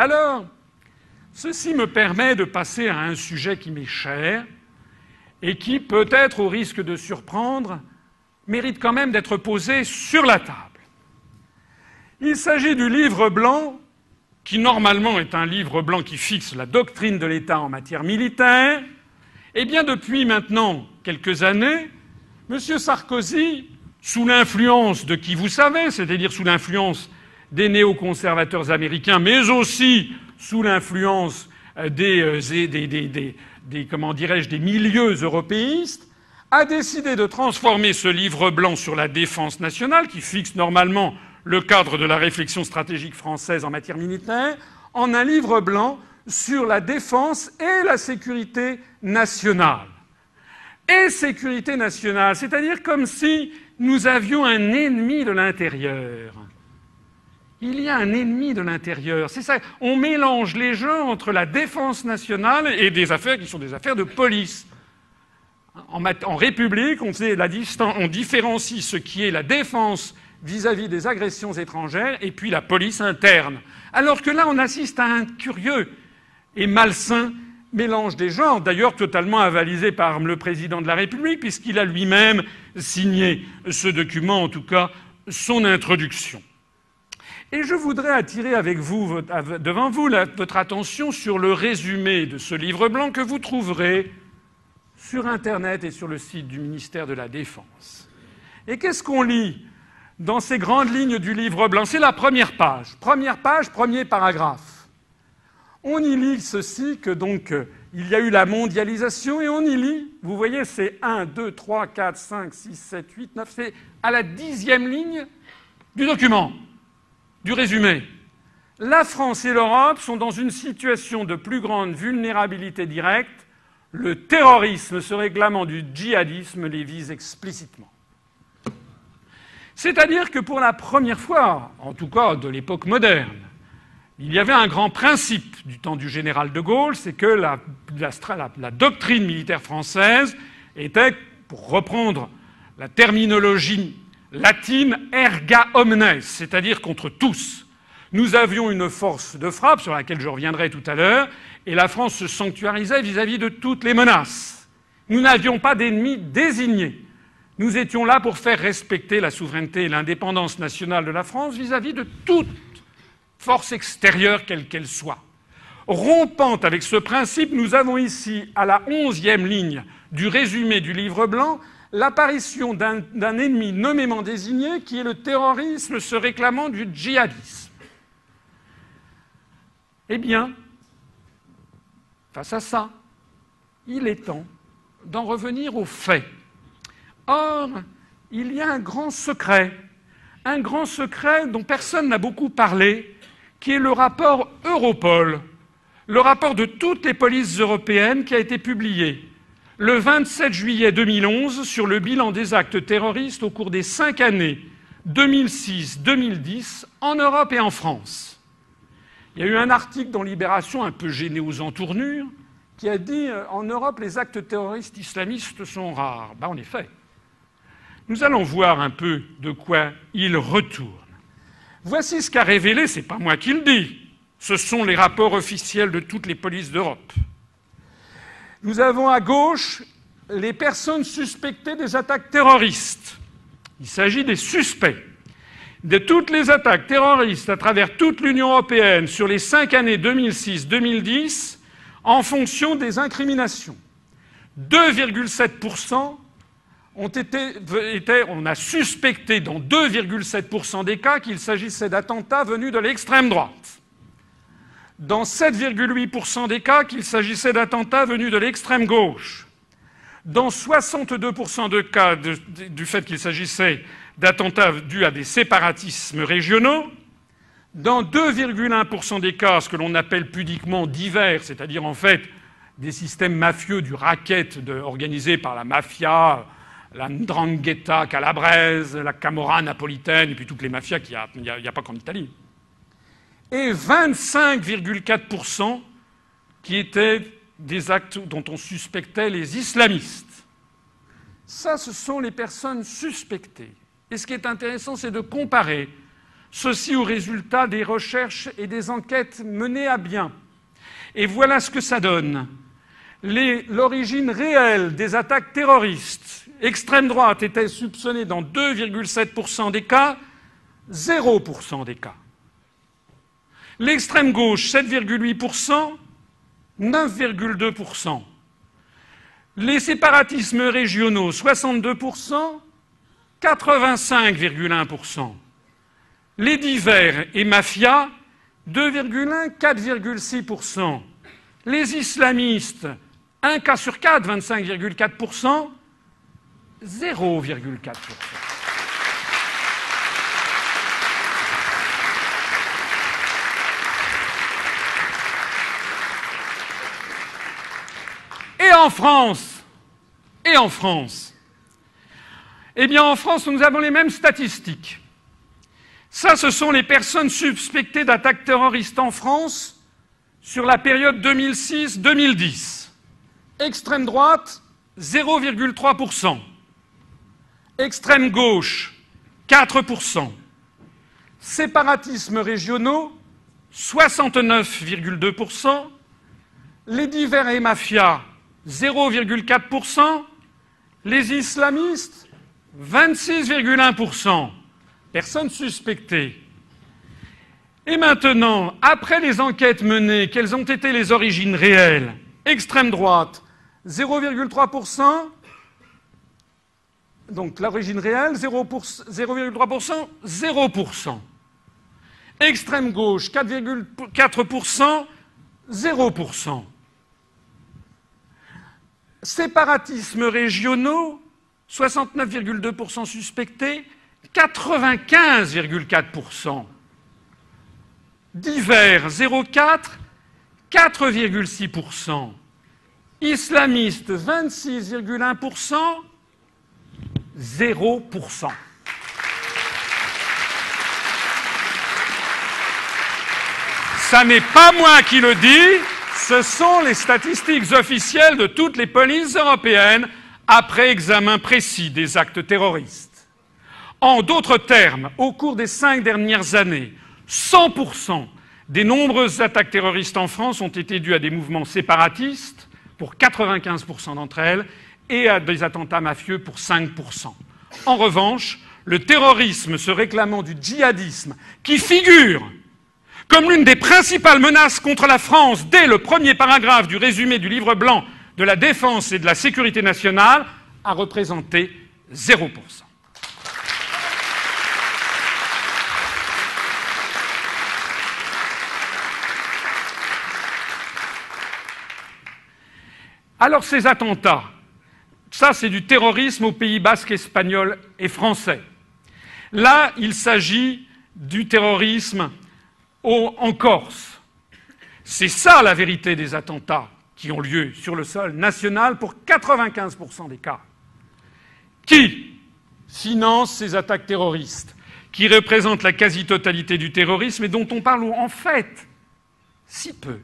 Alors, ceci me permet de passer à un sujet qui m'est cher et qui, peut-être au risque de surprendre, mérite quand même d'être posé sur la table. Il s'agit du livre blanc, qui normalement est un livre blanc qui fixe la doctrine de l'État en matière militaire. Eh bien, depuis maintenant quelques années, M. Sarkozy, sous l'influence de qui vous savez, c'est-à-dire sous l'influence des néoconservateurs américains, mais aussi sous l'influence des milieux européistes, a décidé de transformer ce livre blanc sur la défense nationale, qui fixe normalement le cadre de la réflexion stratégique française en matière militaire, en un livre blanc sur la défense et la sécurité nationale. Et sécurité nationale, c'est-à-dire comme si nous avions un ennemi de l'intérieur. Il y a un ennemi de l'intérieur. C'est ça. On mélange les gens entre la défense nationale et des affaires qui sont des affaires de police. En République, on différencie ce qui est la défense vis-à-vis des agressions étrangères et puis la police interne. Alors que là, on assiste à un curieux et malsain mélange des genres, d'ailleurs totalement avalisé par le président de la République, puisqu'il a lui-même signé ce document, en tout cas son introduction. Et je voudrais attirer devant vous votre attention sur le résumé de ce livre blanc que vous trouverez sur Internet et sur le site du ministère de la Défense. Et qu'est-ce qu'on lit dans ces grandes lignes du livre blanc? C'est la première page. Première page, premier paragraphe. On y lit ceci, que donc il y a eu la mondialisation, et on y lit, vous voyez, c'est 1, 2, 3, 4, 5, 6, 7, 8, 9, c'est à la 10e ligne du document, du résumé. La France et l'Europe sont dans une situation de plus grande vulnérabilité directe. Le terrorisme se réclamant du djihadisme les vise explicitement. C'est-à-dire que pour la première fois, en tout cas de l'époque moderne, il y avait un grand principe du temps du général de Gaulle, c'est que la doctrine militaire française était, pour reprendre la terminologie latine, erga omnes, c'est-à-dire contre tous. Nous avions une force de frappe, sur laquelle je reviendrai tout à l'heure, et la France se sanctuarisait vis-à-vis de toutes les menaces. Nous n'avions pas d'ennemis désignés. Nous étions là pour faire respecter la souveraineté et l'indépendance nationale de la France vis-à-vis de toute force extérieure, quelle qu'elle soit. Rompant avec ce principe, nous avons ici, à la 11e ligne du résumé du livre blanc, l'apparition d'un ennemi nommément désigné, qui est le terrorisme se réclamant du djihadisme. Eh bien, face à ça, il est temps d'en revenir aux faits. Or, il y a un grand secret dont personne n'a beaucoup parlé, qui est le rapport Europol, le rapport de toutes les polices européennes qui a été publié le 27 juillet 2011 sur le bilan des actes terroristes au cours des 5 années 2006-2010 en Europe et en France. Il y a eu un article dans Libération, un peu gêné aux entournures, qui a dit « En Europe, les actes terroristes islamistes sont rares ». En effet. Nous allons voir un peu de quoi il retourne. Voici ce qu'a révélé, c'est pas moi qui le dis, ce sont les rapports officiels de toutes les polices d'Europe. Nous avons à gauche les personnes suspectées des attaques terroristes. Il s'agit des suspects. De toutes les attaques terroristes à travers toute l'Union européenne sur les 5 années 2006-2010, en fonction des incriminations. 2,7% on a suspecté dans 2,7% des cas qu'il s'agissait d'attentats venus de l'extrême droite. Dans 7,8% des cas qu'il s'agissait d'attentats venus de l'extrême gauche. Dans 62% de cas du fait qu'il s'agissait d'attentats dus à des séparatismes régionaux. Dans 2,1% des cas, ce que l'on appelle pudiquement divers, c'est-à-dire en fait des systèmes mafieux du racket organisé par la mafia, la 'ndrangheta calabraise, la Camorra napolitaine, et puis toutes les mafias qu'il n'y a pas qu'en Italie. Et 25,4% qui étaient des actes dont on suspectait les islamistes. Ça, ce sont les personnes suspectées. Et ce qui est intéressant, c'est de comparer Ceci au résultat des recherches et des enquêtes menées à bien. Et voilà ce que ça donne. L'origine réelle des attaques terroristes. Extrême droite était soupçonnée dans 2,7% des cas, 0% des cas. L'extrême gauche, 7,8%, 9,2%. Les séparatismes régionaux, 62%, 85,1%. Les divers et mafias, 2,1, 4,6%. Les islamistes, 1 cas sur 4, 25,4%, 0,4%. Et en France, eh bien en France, nous avons les mêmes statistiques. Ça, ce sont les personnes suspectées d'attaques terroristes en France sur la période 2006-2010. Extrême droite, 0,3%. Extrême gauche, 4%. Séparatismes régionaux, 69,2%. Les divers et mafias, 0,4%. Les islamistes, 26,1%. Personnes suspectées. Et maintenant, après les enquêtes menées, quelles ont été les origines réelles? Extrême droite, 0,3%. Donc l'origine réelle, 0,3%, 0%. Extrême gauche, 4,4%, 0%. Séparatismes régionaux, 69,2% suspectés, 95,4%. Divers, 0,4%, 4,6%. Islamistes, 26,1%, 0%. Ça n'est pas moi qui le dis, ce sont les statistiques officielles de toutes les polices européennes après examen précis des actes terroristes. En d'autres termes, au cours des 5 dernières années, 100% des nombreuses attaques terroristes en France ont été dues à des mouvements séparatistes, pour 95% d'entre elles, et à des attentats mafieux pour 5%. En revanche, le terrorisme se réclamant du djihadisme, qui figure comme l'une des principales menaces contre la France dès le premier paragraphe du résumé du livre blanc de la défense et de la sécurité nationale, a représenté 0%. Alors ces attentats, ça c'est du terrorisme au Pays basque, espagnol et français. Là, il s'agit du terrorisme en Corse. C'est ça la vérité des attentats qui ont lieu sur le sol national pour 95% des cas. Qui finance ces attaques terroristes, qui représentent la quasi-totalité du terrorisme et dont on parle en fait si peu